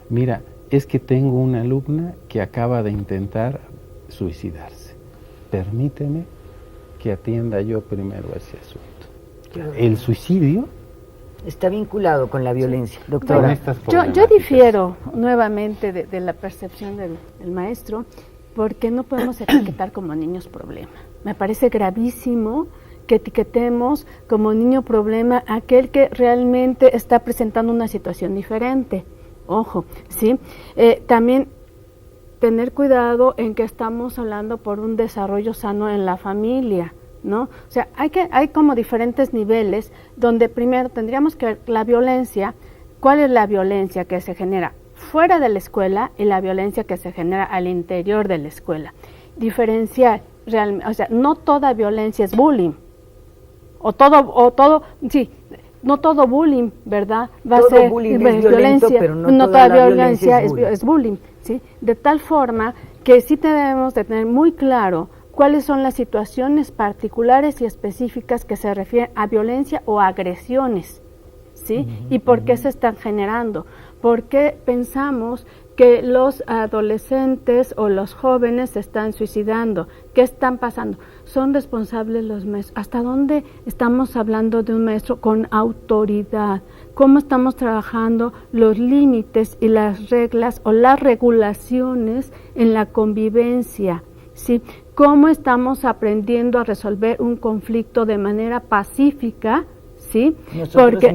Mira, es que tengo una alumna que acaba de intentar suicidarse. Permíteme que atienda yo primero ese asunto. El suicidio está vinculado con la violencia, doctora. Yo difiero nuevamente de la percepción del maestro, porque no podemos etiquetar como niños problema. Me parece gravísimo que etiquetemos como niño problema a aquel que realmente está presentando una situación diferente. Ojo, ¿sí? También tener cuidado en que estamos hablando por un desarrollo sano en la familia, ¿no? O sea, hay como diferentes niveles donde primero tendríamos que ver la violencia, cuál es la violencia que se genera fuera de la escuela y la violencia que se genera al interior de la escuela. Diferenciar realmente, o sea, no toda violencia es bullying, no todo bullying, ¿verdad? Todo a ser bullying es violencia, pero no toda la violencia es bullying, ¿sí? De tal forma que sí debemos de tener muy claro cuáles son las situaciones particulares y específicas que se refieren a violencia o agresiones, ¿sí? Y por qué se están generando. ¿Por qué pensamos que los adolescentes o los jóvenes se están suicidando? ¿Qué están pasando? ¿Son responsables los maestros? ¿Hasta dónde estamos hablando de un maestro con autoridad? ¿Cómo estamos trabajando los límites y las reglas o las regulaciones en la convivencia? ¿Sí? ¿Cómo estamos aprendiendo a resolver un conflicto de manera pacífica? ¿Sí?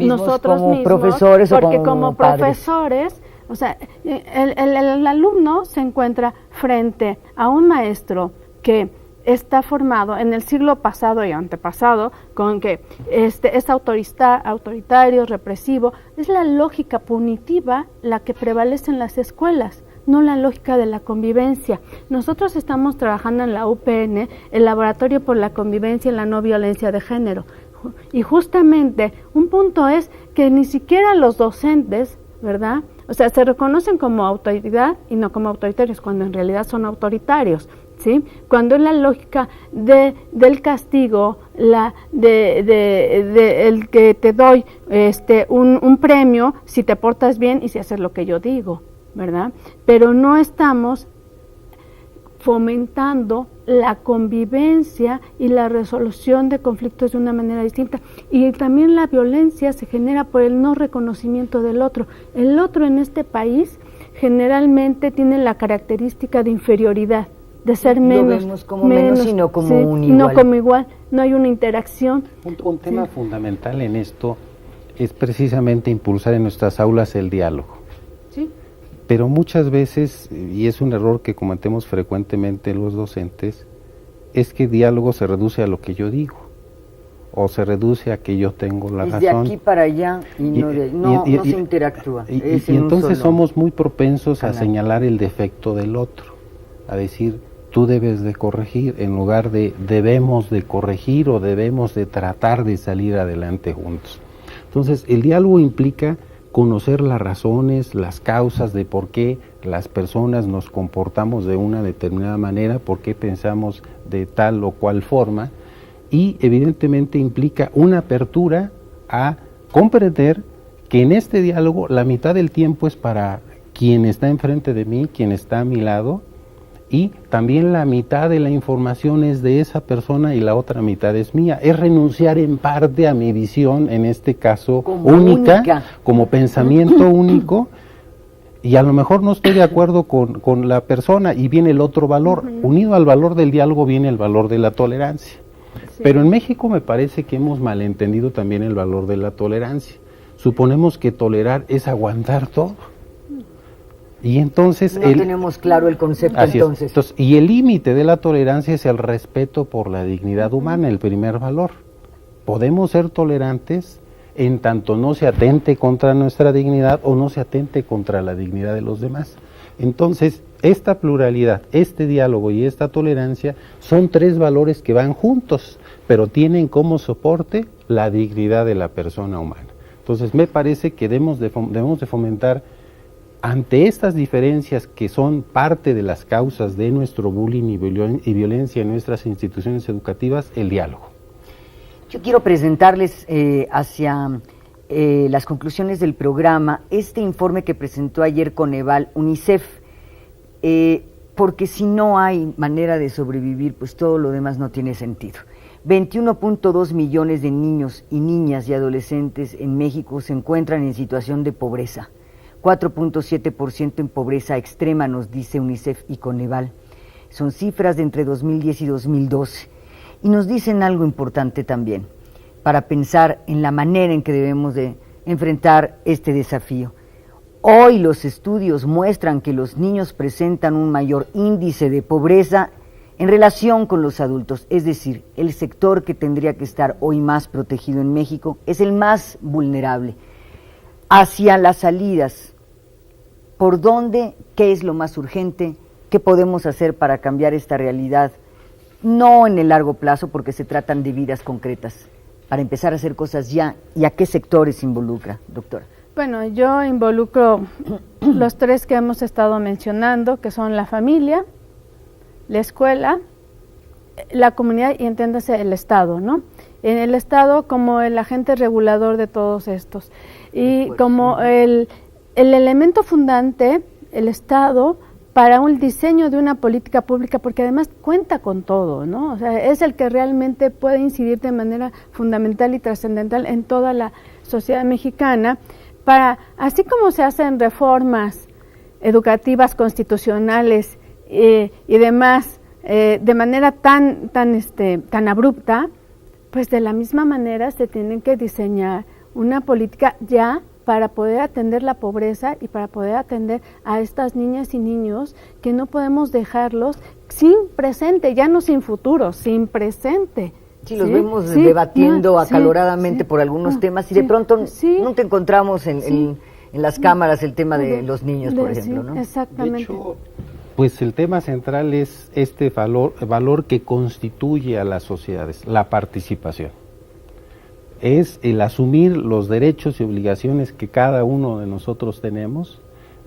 Nosotros mismos, profesores porque o como profesores, o sea, el alumno se encuentra frente a un maestro que está formado en el siglo pasado y antepasado con que es autoritario, represivo. Es la lógica punitiva la que prevalece en las escuelas, no la lógica de la convivencia. Nosotros estamos trabajando en la UPN, el Laboratorio por la Convivencia y la No Violencia de Género. Y justamente un punto es que ni siquiera los docentes, ¿verdad? O sea, se reconocen como autoridad y no como autoritarios, cuando en realidad son autoritarios, ¿sí? Cuando es la lógica del castigo, el que te doy un premio si te portas bien y si haces lo que yo digo, ¿verdad? Pero no estamos fomentando la convivencia y la resolución de conflictos de una manera distinta. Y también la violencia se genera por el no reconocimiento del otro. El otro en este país generalmente tiene la característica de inferioridad, de ser menos. Lo vemos como menos y no como un igual. No como igual, no hay una interacción. Un tema fundamental en esto es precisamente impulsar en nuestras aulas el diálogo. Sí. Pero muchas veces, y es un error que cometemos frecuentemente los docentes, es que el diálogo se reduce a lo que yo digo, o se reduce a que yo tengo la razón. De aquí para allá y no se interactúa. Y entonces somos muy propensos a señalar el defecto del otro, a decir, tú debes de corregir, en lugar de debemos de corregir o debemos de tratar de salir adelante juntos. Entonces, el diálogo implica conocer las razones, las causas de por qué las personas nos comportamos de una determinada manera, por qué pensamos de tal o cual forma, y evidentemente implica una apertura a comprender que en este diálogo la mitad del tiempo es para quien está enfrente de mí, quien está a mi lado, y también la mitad de la información es de esa persona y la otra mitad es mía. Es renunciar en parte a mi visión, en este caso como única, como pensamiento único, y a lo mejor no estoy de acuerdo con la persona y viene el otro valor. Unido al valor del diálogo viene el valor de la tolerancia. Sí. Pero en México me parece que hemos malentendido también el valor de la tolerancia. Suponemos que tolerar es aguantar todo. Y entonces no tenemos claro el concepto entonces. Y el límite de la tolerancia es el respeto por la dignidad humana, el primer valor. Podemos ser tolerantes en tanto no se atente contra nuestra dignidad o no se atente contra la dignidad de los demás. Entonces, esta pluralidad, este diálogo y esta tolerancia son tres valores que van juntos, pero tienen como soporte la dignidad de la persona humana. Entonces, me parece que debemos de fomentar ante estas diferencias que son parte de las causas de nuestro bullying y violencia en nuestras instituciones educativas, el diálogo. Yo quiero presentarles hacia las conclusiones del programa este informe que presentó ayer Coneval UNICEF, porque si no hay manera de sobrevivir, pues todo lo demás no tiene sentido. 21.2 millones de niños y niñas y adolescentes en México se encuentran en situación de pobreza. 4.7% en pobreza extrema, nos dice UNICEF y Coneval. Son cifras de entre 2010 y 2012. Y nos dicen algo importante también, para pensar en la manera en que debemos de enfrentar este desafío. Hoy los estudios muestran que los niños presentan un mayor índice de pobreza en relación con los adultos, es decir, el sector que tendría que estar hoy más protegido en México es el más vulnerable. Hacia las salidas, ¿por dónde? ¿Qué es lo más urgente? ¿Qué podemos hacer para cambiar esta realidad? No en el largo plazo, porque se tratan de vidas concretas, para empezar a hacer cosas ya. ¿Y a qué sectores involucra, doctora? Bueno, yo involucro los tres que hemos estado mencionando, que son la familia, la escuela, la comunidad y entiéndase el Estado, ¿no? En el Estado como el agente regulador de todos estos. Y como el elemento fundante, el Estado, para un diseño de una política pública, porque además cuenta con todo, ¿no? O sea, es el que realmente puede incidir de manera fundamental y trascendental en toda la sociedad mexicana, para, así como se hacen reformas educativas, constitucionales y demás, de manera tan abrupta, pues de la misma manera se tienen que diseñar una política ya para poder atender la pobreza y para poder atender a estas niñas y niños que no podemos dejarlos sin presente, ya no sin futuro, sin presente. Sí, los vemos debatiendo acaloradamente por algunos temas y de pronto nunca encontramos en las cámaras el tema de los niños, por ejemplo, ¿no? Exactamente. De hecho, pues el tema central es este valor que constituye a las sociedades, la participación. Es el asumir los derechos y obligaciones que cada uno de nosotros tenemos,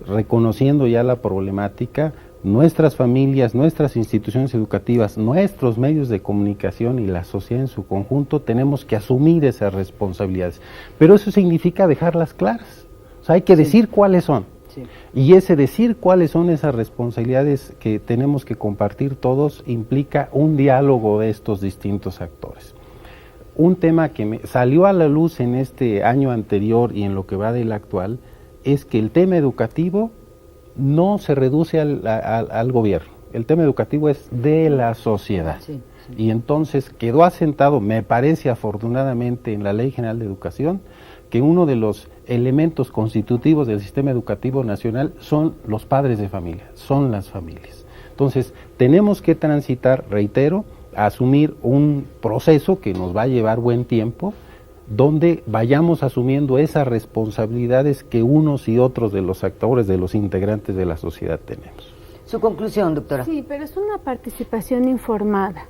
reconociendo ya la problemática, nuestras familias, nuestras instituciones educativas, nuestros medios de comunicación y la sociedad en su conjunto tenemos que asumir esas responsabilidades. Pero eso significa dejarlas claras, o sea, hay que decir cuáles son. Sí. Y ese decir cuáles son esas responsabilidades que tenemos que compartir todos implica un diálogo de estos distintos actores. Un tema que salió a la luz en este año anterior y en lo que va del actual es que el tema educativo no se reduce al gobierno, el tema educativo es de la sociedad. Sí, sí. Y entonces quedó asentado, me parece afortunadamente, en la Ley General de Educación, que uno de los elementos constitutivos del sistema educativo nacional son los padres de familia, son las familias. Entonces, tenemos que transitar, reitero, a asumir un proceso que nos va a llevar buen tiempo, donde vayamos asumiendo esas responsabilidades que unos y otros de los actores, de los integrantes de la sociedad tenemos. Su conclusión, doctora. Sí, pero es una participación informada,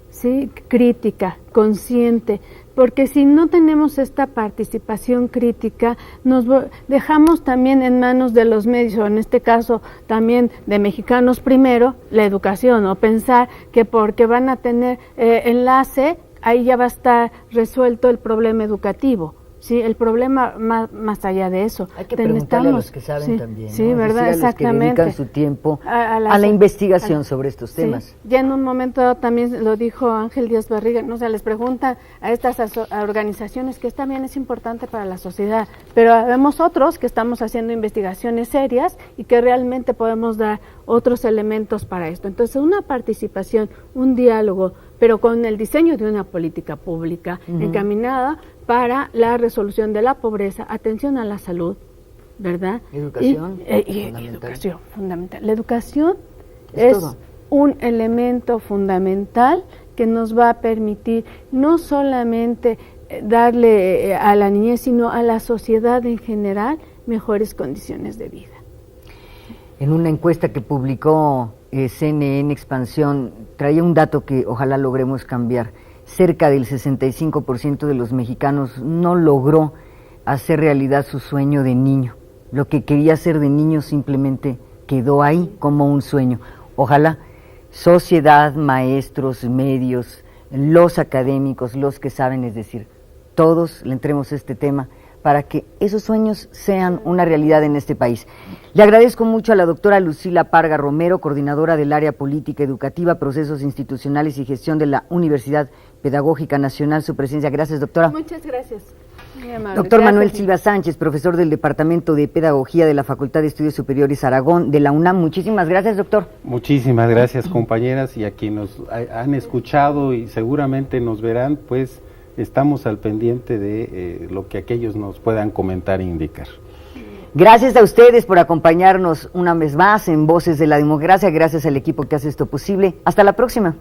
¿sí? Crítica, consciente, porque si no tenemos esta participación crítica, nos dejamos también en manos de los medios, o en este caso también de Mexicanos Primero, la educación, o pensar que porque van a tener enlace, ahí ya va a estar resuelto el problema educativo. Sí, el problema más allá de eso. Hay que preguntarle a los que saben también, ¿no? Sí, ¿verdad? Es decir, a los que dedican su tiempo a la investigación sobre estos temas. Ya en un momento también lo dijo Ángel Díaz Barriga, no, o sea, les preguntan a estas organizaciones que también es importante para la sociedad, pero vemos otros que estamos haciendo investigaciones serias y que realmente podemos dar otros elementos para esto. Entonces, una participación, un diálogo, pero con el diseño de una política pública encaminada para la resolución de la pobreza, atención a la salud, ¿verdad? Educación. Y educación fundamental. La educación es todo. Un elemento fundamental que nos va a permitir no solamente darle a la niñez, sino a la sociedad en general mejores condiciones de vida. En una encuesta que publicó CNN Expansión, traía un dato que ojalá logremos cambiar. Cerca del 65% de los mexicanos no logró hacer realidad su sueño de niño. Lo que quería hacer de niño simplemente quedó ahí como un sueño. Ojalá sociedad, maestros, medios, los académicos, los que saben, es decir, todos le entremos a este tema para que esos sueños sean una realidad en este país. Le agradezco mucho a la doctora Lucila Parga Romero, coordinadora del área política educativa, procesos institucionales y gestión de la Universidad Pedagógica Nacional, su presencia. Gracias, doctora. Muchas gracias. Doctor Manuel Silva Sánchez, profesor del Departamento de Pedagogía de la Facultad de Estudios Superiores Aragón de la UNAM. Muchísimas gracias, doctor. Muchísimas gracias, compañeras, y a quienes nos han escuchado y seguramente nos verán, pues estamos al pendiente de lo que aquellos nos puedan comentar e indicar. Gracias a ustedes por acompañarnos una vez más en Voces de la Democracia, gracias al equipo que hace esto posible. Hasta la próxima.